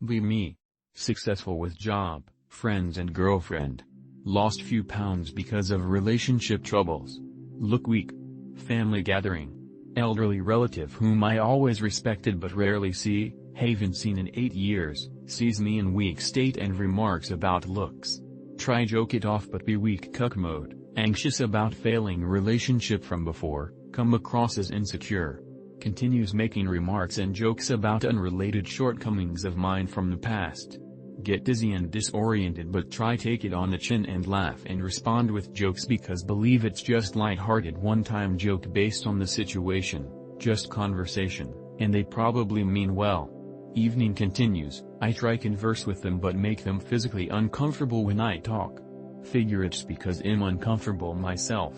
Be me. Successful with job, friends and girlfriend. Lost few pounds because of relationship troubles. Look weak. Family gathering. Elderly relative whom I always respected but rarely see, haven't seen in 8 years, sees me in weak state and remarks about looks. Try joke it off but be weak cuck mode, anxious about failing relationship from before, come across as insecure. Continues making remarks and jokes about unrelated shortcomings of mine from the past. Get dizzy and disoriented but try take it on the chin and laugh and respond with jokes because believe it's just light-hearted one-time joke based on the situation, just conversation, and they probably mean well. Evening continues, I try converse with them but make them physically uncomfortable when I talk. Figure it's because I'm uncomfortable myself.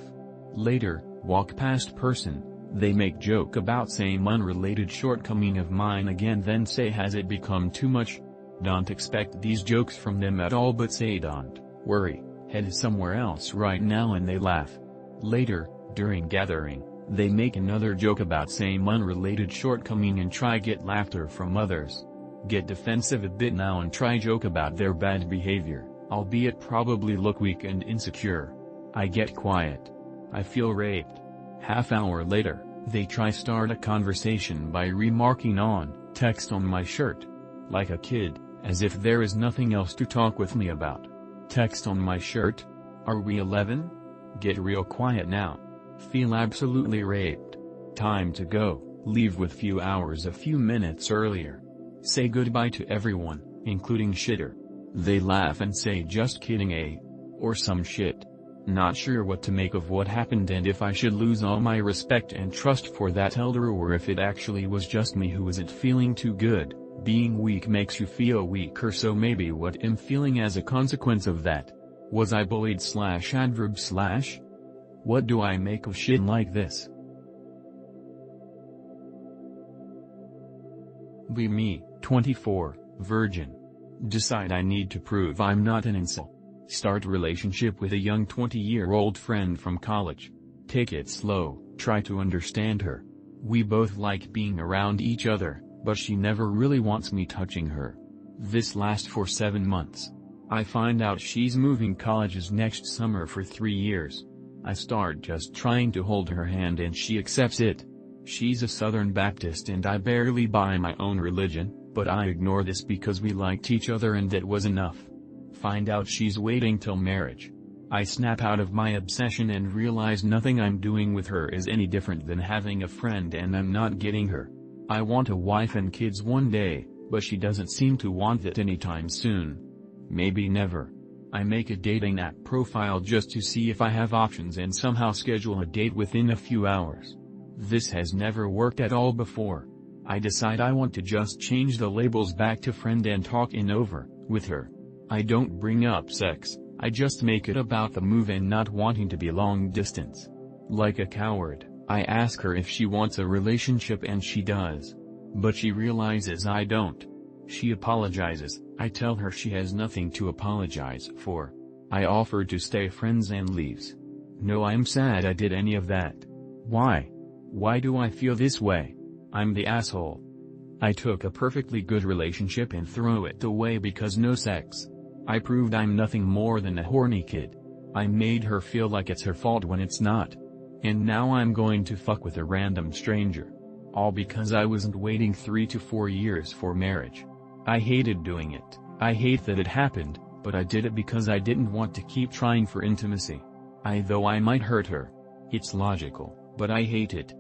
Later, walk past person, they make joke about same unrelated shortcoming of mine again then say has it become too much? Don't expect these jokes from them at all but say don't worry, head somewhere else right now and they laugh. Later, during gathering, they make another joke about same unrelated shortcoming and try get laughter from others. Get defensive a bit now and try joke about their bad behavior, albeit probably look weak and insecure. I get quiet. I feel raped. Half hour later, they try start a conversation by remarking on, text on my shirt. Like a kid, as if there is nothing else to talk with me about. Text on my shirt? Are we 11? Get real quiet now. Feel absolutely raped. Time to go, leave with few hours a few minutes earlier. Say goodbye to everyone, including shitter. They laugh and say just kidding or some shit. Not sure what to make of what happened and if I should lose all my respect and trust for that elder or if it actually was just me who isn't feeling too good. Being weak makes you feel weaker so maybe what I'm feeling as a consequence of that. Was I bullied /adverb/? What do I make of shit like this? Be me, 24, virgin. Decide I need to prove I'm not an incel. Start relationship with a young 20-year-old friend from college. Take it slow, try to understand her. We both like being around each other, but she never really wants me touching her. This lasts for 7 months. I find out she's moving colleges next summer for 3 years. I start just trying to hold her hand and she accepts it. She's a Southern Baptist and I barely buy my own religion, but I ignore this because we liked each other and that was enough. Find out she's waiting till marriage. I snap out of my obsession and realize nothing I'm doing with her is any different than having a friend and I'm not getting her. I want a wife and kids one day, but she doesn't seem to want that anytime soon. Maybe never. I make a dating app profile just to see if I have options and somehow schedule a date within a few hours. This has never worked at all before. I decide I want to just change the labels back to friend and talk in over with her. I don't bring up sex, I just make it about the move and not wanting to be long distance. Like a coward, I ask her if she wants a relationship and she does. But she realizes I don't. She apologizes, I tell her she has nothing to apologize for. I offer to stay friends and leaves. No, I'm sad I did any of that. Why? Why do I feel this way? I'm the asshole. I took a perfectly good relationship and throw it away because no sex. I proved I'm nothing more than a horny kid. I made her feel like it's her fault when it's not. And now I'm going to fuck with a random stranger. All because I wasn't waiting 3 to 4 years for marriage. I hated doing it, I hate that it happened, but I did it because I didn't want to keep trying for intimacy. Though I might hurt her. It's logical, but I hate it.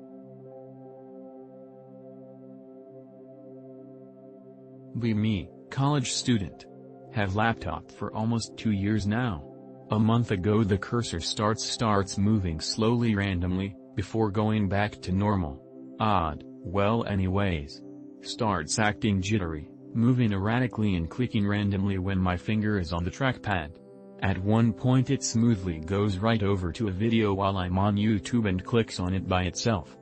Be me, college student. Have laptop for almost 2 years now. A month ago the cursor starts moving slowly randomly, before going back to normal. Odd, well anyways. Starts acting jittery, moving erratically and clicking randomly when my finger is on the trackpad. At one point it smoothly goes right over to a video while I'm on YouTube and clicks on it by itself.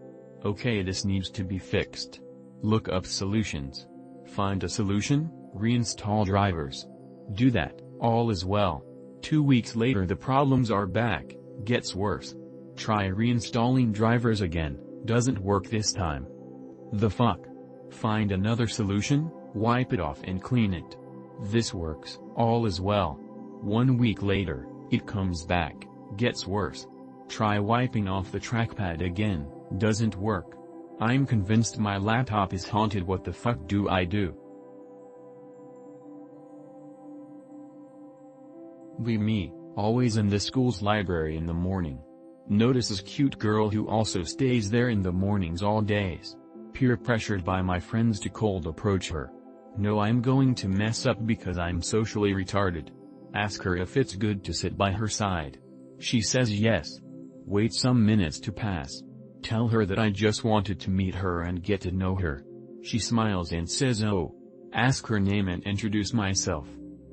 Okay, this needs to be fixed. Look up solutions. Find a solution, reinstall drivers. Do that, all is well. 2 weeks later the problems are back, gets worse. Try reinstalling drivers again, doesn't work this time. The fuck? Find another solution, Wipe it off and clean it. This works, all is well. 1 week later, it comes back, gets worse. Try wiping off the trackpad again, doesn't work. I'm convinced my laptop is haunted. What the fuck do I do? Me, always in the school's library in the morning. Notices cute girl who also stays there in the mornings all days. Peer pressured by my friends to cold approach her. No, I'm going to mess up because I'm socially retarded. Ask her if it's good to sit by her side. She says yes. Wait some minutes to pass. Tell her that I just wanted to meet her and get to know her. She smiles and says oh. Ask her name and introduce myself.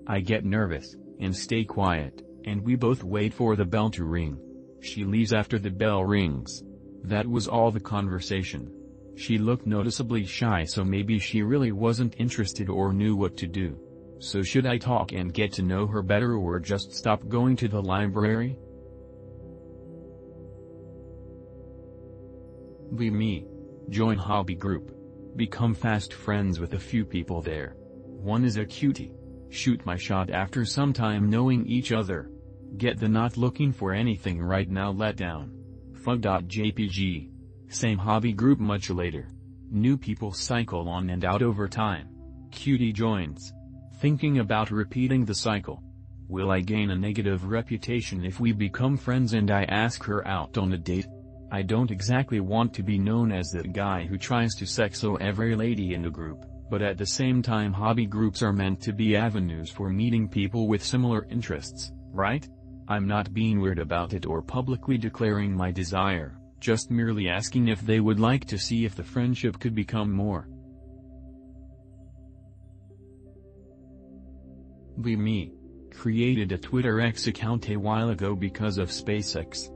I get nervous, and stay quiet, and we both wait for the bell to ring. She leaves after the bell rings. That was all the conversation. She looked noticeably shy, so maybe she really wasn't interested or knew what to do. So should I talk and get to know her better or just stop going to the library? Me. Join hobby group. Become fast friends with a few people there. One is a cutie. Shoot my shot after some time knowing each other. Get the not looking for anything right now let down. Fug.jpg. Same hobby group much later. New people cycle on and out over time. Cutie joins. Thinking about repeating the cycle. Will I gain a negative reputation if we become friends and I ask her out on a date? I don't exactly want to be known as that guy who tries to sexo every lady in the group, but at the same time hobby groups are meant to be avenues for meeting people with similar interests, right? I'm not being weird about it or publicly declaring my desire, just merely asking if they would like to see if the friendship could become more. Me. Created a Twitter X account a while ago because of SpaceX.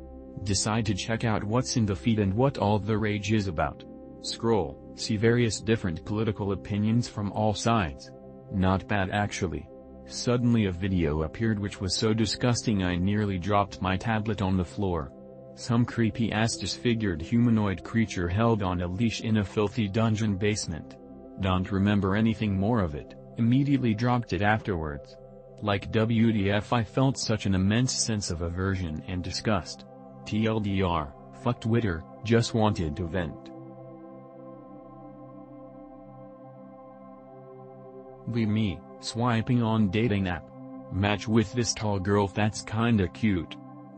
Decide to check out what's in the feed and what all the rage is about. Scroll, see various different political opinions from all sides. Not bad actually. Suddenly a video appeared which was so disgusting I nearly dropped my tablet on the floor. Some creepy-ass disfigured humanoid creature held on a leash in a filthy dungeon basement. Don't remember anything more of it, immediately dropped it afterwards. Like WTF, I felt such an immense sense of aversion and disgust. TLDR, fuck Twitter, just wanted to vent. Me, swiping on dating app. Match with this tall girl that's kinda cute.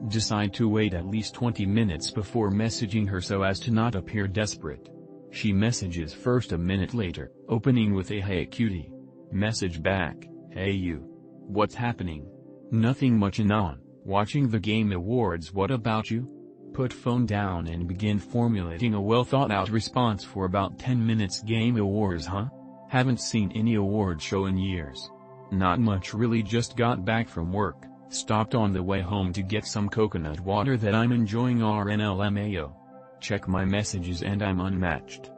Decide to wait at least 20 minutes before messaging her so as to not appear desperate. She messages first a minute later, opening with a hey cutie. Message back, hey you. What's happening? Nothing much anon. Watching the Game Awards. What about you? Put phone down and begin formulating a well-thought-out response for about 10 minutes. Game Awards, huh? Haven't seen any award show in years. Not much really, just got back from work, stopped on the way home to get some coconut water that I'm enjoying RNLMAO. Check my messages and I'm unmatched.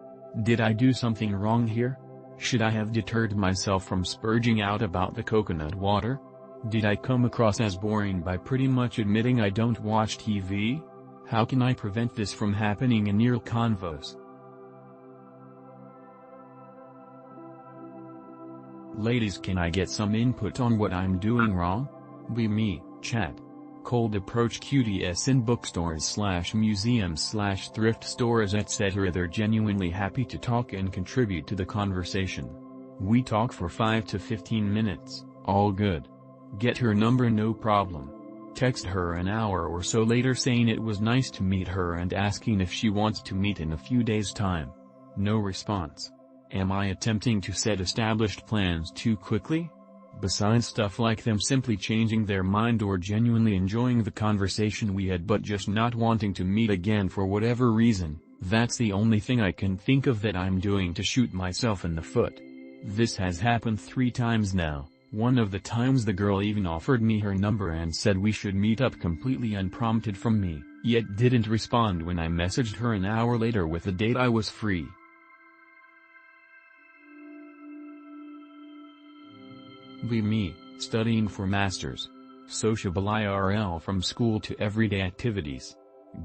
Did I do something wrong here? Should I have deterred myself from spurging out about the coconut water? Did I come across as boring by pretty much admitting I don't watch TV? How can I prevent this from happening in real convos? Ladies, can I get some input on what I'm doing wrong? Me, chat. Cold approach cuties in bookstores / museums / thrift stores etc. They're genuinely happy to talk and contribute to the conversation. We talk for 5 to 15 minutes, all good. Get her number, no problem. Text her an hour or so later saying it was nice to meet her and asking if she wants to meet in a few days' time. No response. Am I attempting to set established plans too quickly? Besides stuff like them simply changing their mind or genuinely enjoying the conversation we had but just not wanting to meet again for whatever reason, that's the only thing I can think of that I'm doing to shoot myself in the foot. This has happened 3 times now. One of the times the girl even offered me her number and said we should meet up completely unprompted from me, yet didn't respond when I messaged her an hour later with a date I was free. Me, studying for masters. Sociable IRL from school to everyday activities.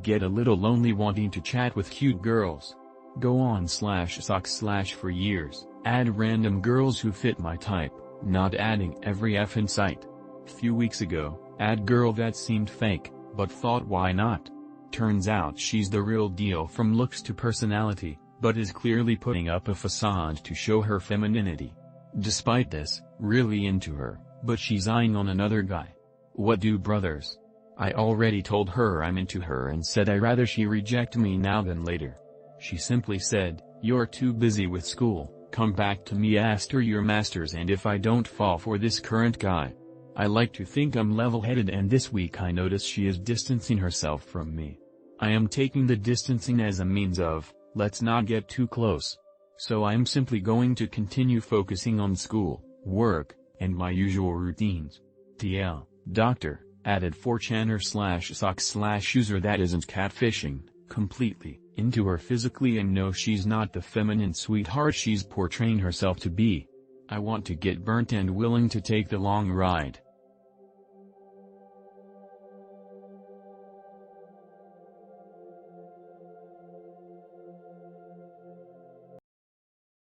Get a little lonely wanting to chat with cute girls. Go on /socks/ for years, Add random girls who fit my type, not adding every F in sight. Few weeks ago, add girl that seemed fake, but thought why not? Turns out she's the real deal from looks to personality, but is clearly putting up a facade to show her femininity. Despite this, really into her, but she's eyeing on another guy. What do brothers? I already told her I'm into her and said I'd rather she reject me now than later. She simply said, "You're too busy with school, come back to me after your masters and if I don't fall for this current guy." I like to think I'm level-headed and this week I notice she is distancing herself from me. I am taking the distancing as a means of, let's not get too close. So I'm simply going to continue focusing on school, work, and my usual routines. TL, Doctor, added 4chaner/sock/user that isn't catfishing, completely, into her physically and no she's not the feminine sweetheart she's portraying herself to be. I want to get burnt and willing to take the long ride.